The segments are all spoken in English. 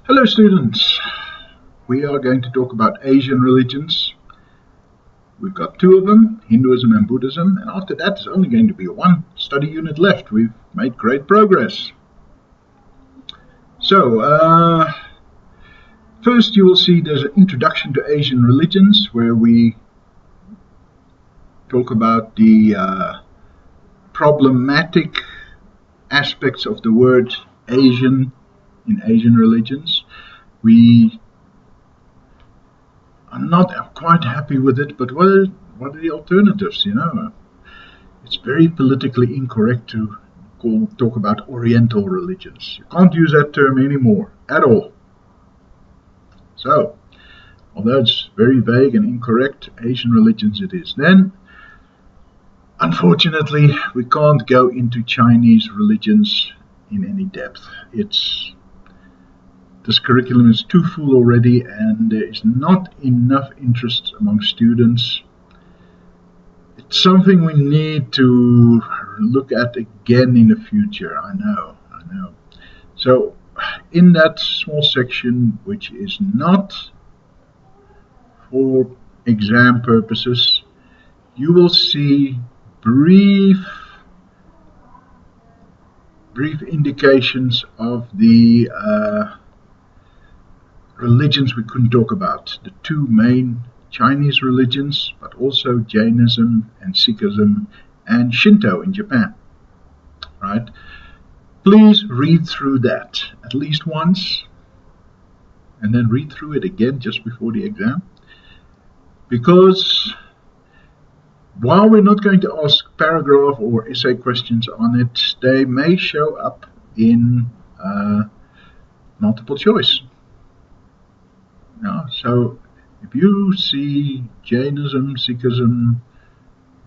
Hello students, we are going to talk about Asian religions. We've got two of them, Hinduism and Buddhism, and after that there's only going to be one study unit left. We've made great progress. So, first you will see there's an introduction to Asian religions where we talk about the problematic aspects of the word Asian in Asian religions. We are not quite happy with it, but what are the alternatives, It's very politically incorrect to talk about Oriental religions. You can't use that term anymore, at all. So, although it's very vague and incorrect, Asian religions it is. Then, unfortunately, we can't go into Chinese religions in any depth. This curriculum is too full already, and there is not enough interest among students. It's something we need to look at again in the future, I know. So, in that small section, which is not for exam purposes, you will see brief indications of the religions we couldn't talk about. The two main Chinese religions, but also Jainism and Sikhism and Shinto in Japan. Right? Please read through that at least once, and then read through it again just before the exam. Because while we're not going to ask paragraph or essay questions on it, they may show up in multiple choice. So if you see Jainism, Sikhism,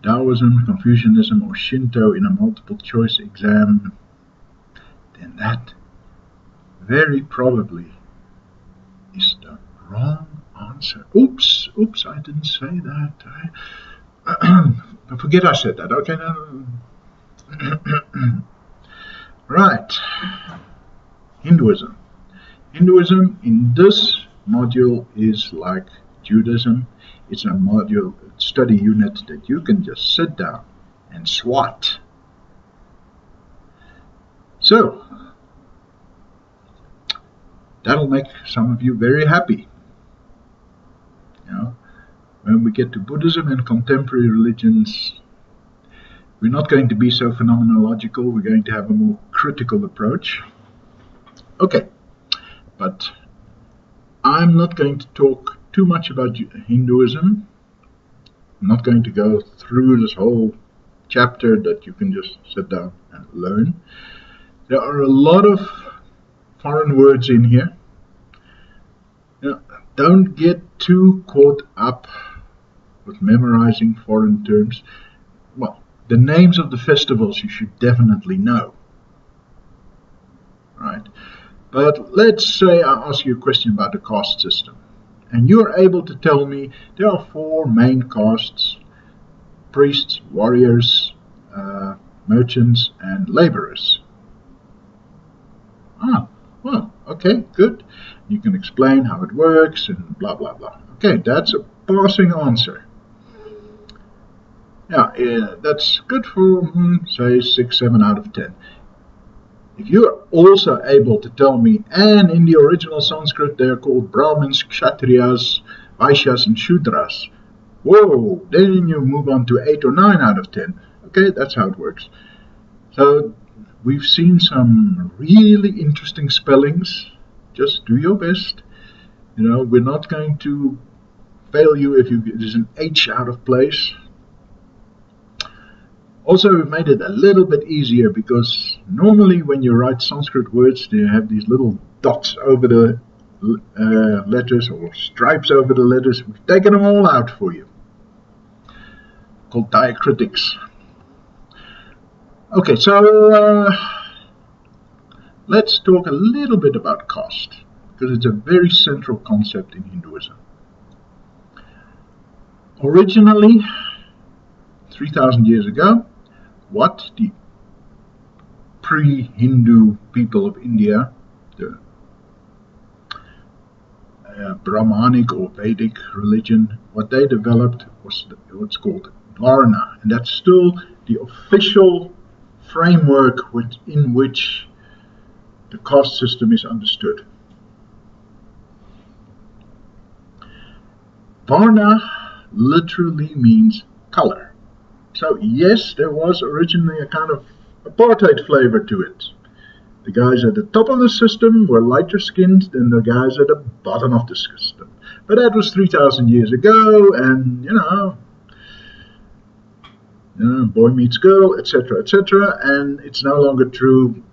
Taoism, Confucianism, or Shinto in a multiple choice exam, then that very probably is the wrong answer. Oops, I didn't say that. Forget I said that. Okay, right. Hinduism in this module is like Judaism. It's a module study unit that you can just sit down and swat. So, that'll make some of you very happy. When we get to Buddhism and contemporary religions, we're not going to be so phenomenological. We're going to have a more critical approach. Okay, but I'm not going to talk too much about Hinduism. I'm not going to go through this whole chapter that you can just sit down and learn. There are a lot of foreign words in here. Don't get too caught up with memorizing foreign terms. Well, the names of the festivals you should definitely know. Right? But let's say I ask you a question about the caste system, and you're able to tell me there are four main castes: priests, warriors, merchants, and laborers. Well, okay, good. You can explain how it works and blah, blah, blah. Okay, that's a passing answer. Yeah, that's good for, say, 6, 7 out of 10. If you're also able to tell me, and in the original Sanskrit they're called Brahmins, Kshatriyas, Vaishyas, and Shudras, whoa, then you move on to 8 or 9 out of 10. Okay, that's how it works. So, we've seen some really interesting spellings. Just do your best. We're not going to fail you if there's an H out of place. Also, we've made it a little bit easier because normally when you write Sanskrit words, they have these little dots over the letters or stripes over the letters. We've taken them all out for you. Called diacritics. Okay, so let's talk a little bit about caste, because it's a very central concept in Hinduism. Originally, 3,000 years ago, what the pre-Hindu people of India, the Brahmanic or Vedic religion, what they developed was what's called Varna, and that's still the official framework within which the caste system is understood. Varna literally means color. So yes, there was originally a kind of apartheid flavor to it. The guys at the top of the system were lighter skinned than the guys at the bottom of the system. But that was 3,000 years ago, and boy meets girl, etc., etc., and it's no longer true.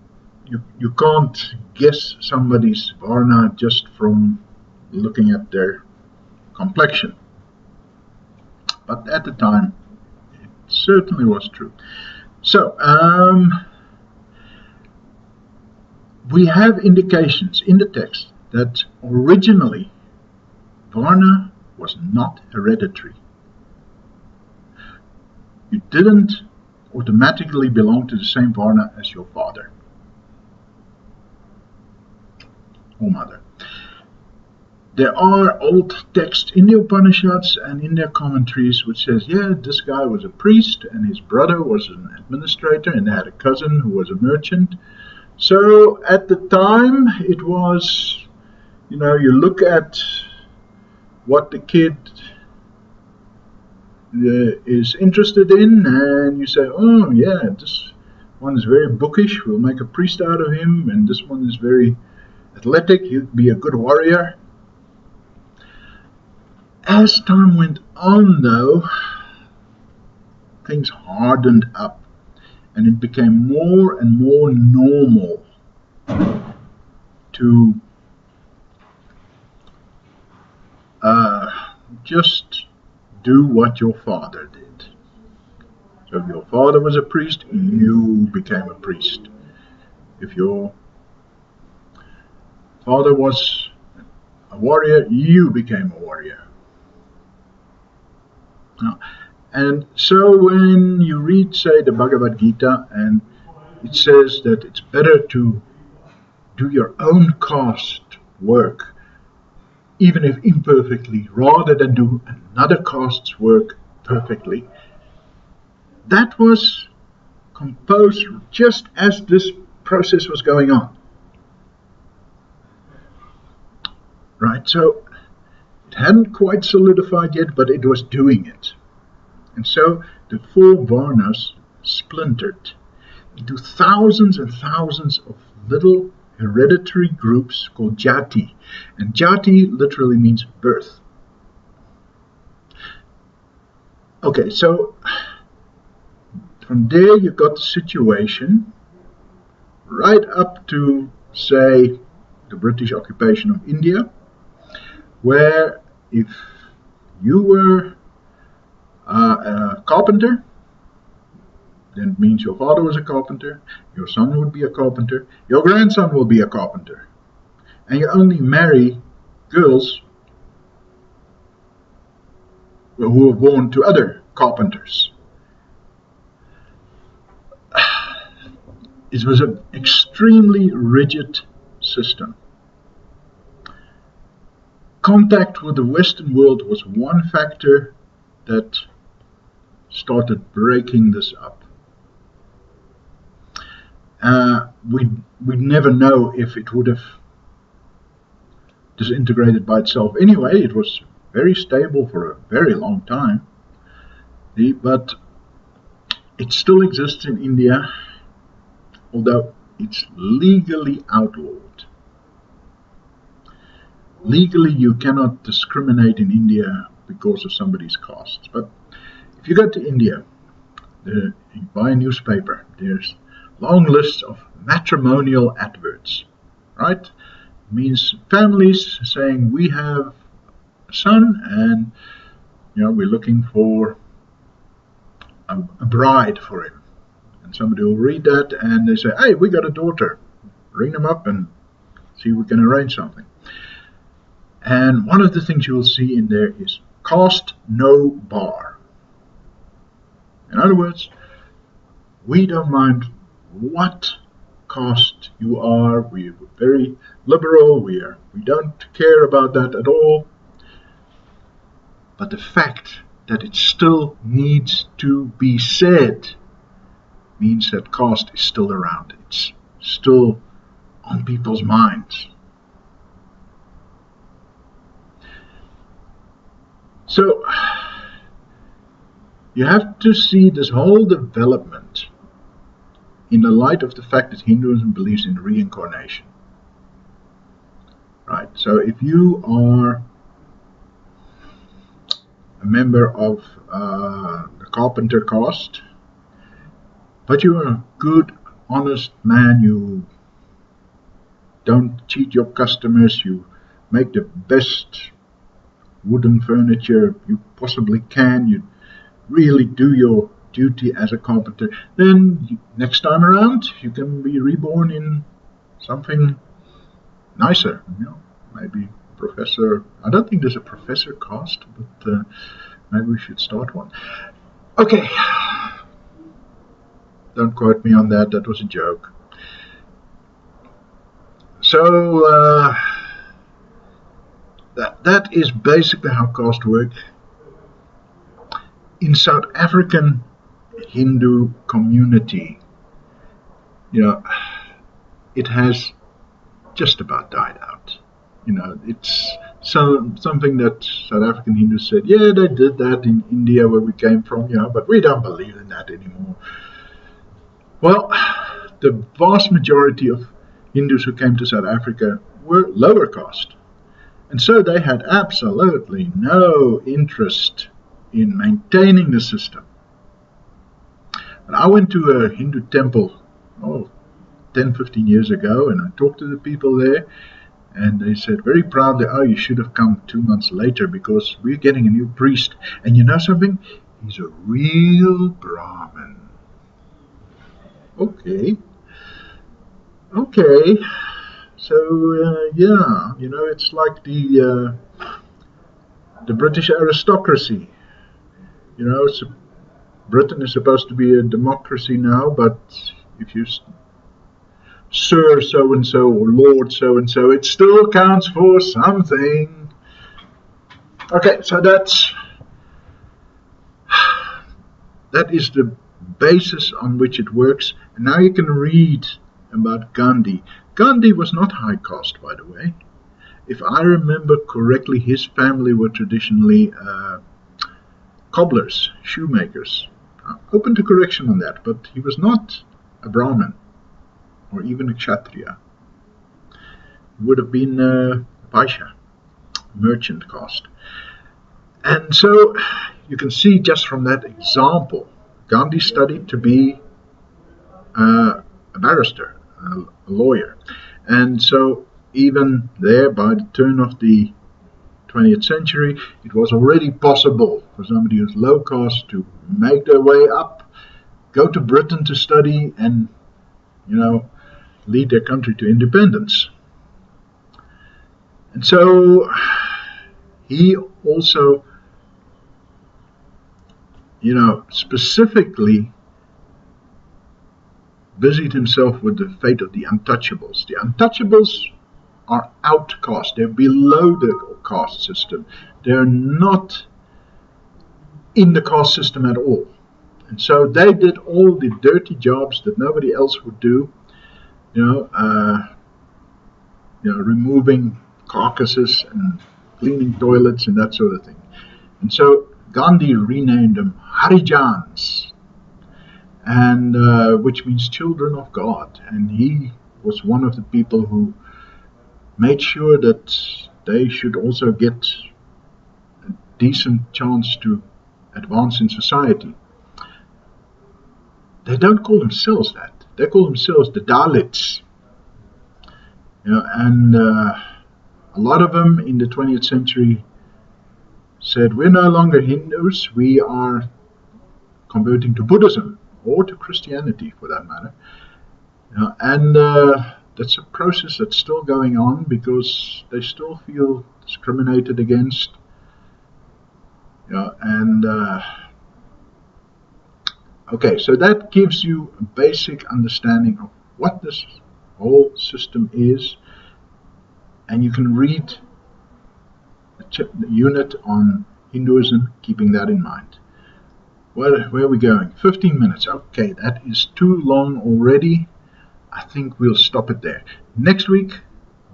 You can't guess somebody's Varna just from looking at their complexion. But at the time, it certainly was true. So, we have indications in the text that originally Varna was not hereditary. You didn't automatically belong to the same Varna as your father or mother. There are old texts in the Upanishads and in their commentaries which says, yeah, this guy was a priest and his brother was an administrator and they had a cousin who was a merchant. So at the time it was, you look at what the kid is interested in and you say, oh yeah, this one is very bookish, we'll make a priest out of him, and this one is very athletic, he'd be a good warrior. As time went on, though, things hardened up, and it became more and more normal to just do what your father did. So if your father was a priest, you became a priest. If your father was a warrior, you became a warrior. And so when you read, say, the Bhagavad Gita, and it says that it's better to do your own caste work, even if imperfectly, rather than do another caste's work perfectly, that was composed just as this process was going on. Right, so it hadn't quite solidified yet, but it was doing it. And so the four Varnas splintered into thousands and thousands of little hereditary groups called jati. And jati literally means birth. Okay, so from there you got the situation right up to, say, the British occupation of India, where if you were a carpenter, then it means your father was a carpenter, your son would be a carpenter, your grandson will be a carpenter. And you only marry girls who were born to other carpenters. It was an extremely rigid system. Contact with the Western world was one factor that started breaking this up. We'd never know if it would have disintegrated by itself anyway. It was very stable for a very long time. But it still exists in India, although it's legally outlawed. Legally, you cannot discriminate in India because of somebody's caste. But if you go to India, you buy a newspaper, there's long lists of matrimonial adverts, right? It means families saying, we have a son and we're looking for a bride for him. And somebody will read that and they say, hey, we got a daughter. Ring them up and see if we can arrange something. And one of the things you will see in there is caste no bar. In other words, we don't mind what caste you are. We're very liberal. We don't care about that at all. But the fact that it still needs to be said means that caste is still around. It's still on people's minds. So you have to see this whole development in the light of the fact that Hinduism believes in reincarnation. Right, so if you are a member of the carpenter caste, but you're a good, honest man, you don't cheat your customers, you make the best wooden furniture you possibly can, you really do your duty as a carpenter, then next time around you can be reborn in something nicer, maybe professor. I don't think there's a professor caste, but maybe we should start one. Okay, don't quote me on that, that was a joke. So that is basically how caste work. In South African Hindu community, it has just about died out. It's something that South African Hindus said, yeah, they did that in India where we came from, but we don't believe in that anymore. Well, the vast majority of Hindus who came to South Africa were lower caste. And so they had absolutely no interest in maintaining the system. And I went to a Hindu temple 10, 15 years ago, and I talked to the people there, and they said very proudly, oh, you should have come 2 months later because we're getting a new priest. And you know something? He's a real Brahmin. Okay. So, it's like the British aristocracy. Britain is supposed to be a democracy now, but if you Sir so-and-so or Lord so-and-so, it still counts for something. Okay, so that is the basis on which it works. And now you can read about Gandhi. Gandhi was not high caste, by the way. If I remember correctly, his family were traditionally cobblers, shoemakers. Open to correction on that, but he was not a Brahmin or even a Kshatriya. He would have been a Vaishya, merchant caste. And so you can see just from that example, Gandhi studied to be a barrister, a lawyer. And so even there, by the turn of the 20th century, it was already possible for somebody who's low caste to make their way up, go to Britain to study, and, lead their country to independence. And so he also, specifically busied himself with the fate of the untouchables. The untouchables are outcast. They're below the caste system. They're not in the caste system at all. And so they did all the dirty jobs that nobody else would do, removing carcasses and cleaning toilets and that sort of thing. And so Gandhi renamed them Harijans, and which means children of God. And he was one of the people who made sure that they should also get a decent chance to advance in society. They don't call themselves that. They call themselves the Dalits. And a lot of them in the 20th century said, we're no longer Hindus, we are converting to Buddhism, or to Christianity for that matter. And that's a process that's still going on because they still feel discriminated against. Okay, so that gives you a basic understanding of what this whole system is, and you can read the unit on Hinduism, keeping that in mind. Where are we going? 15 minutes. Okay, that is too long already. I think we'll stop it there. Next week,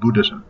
Buddhism.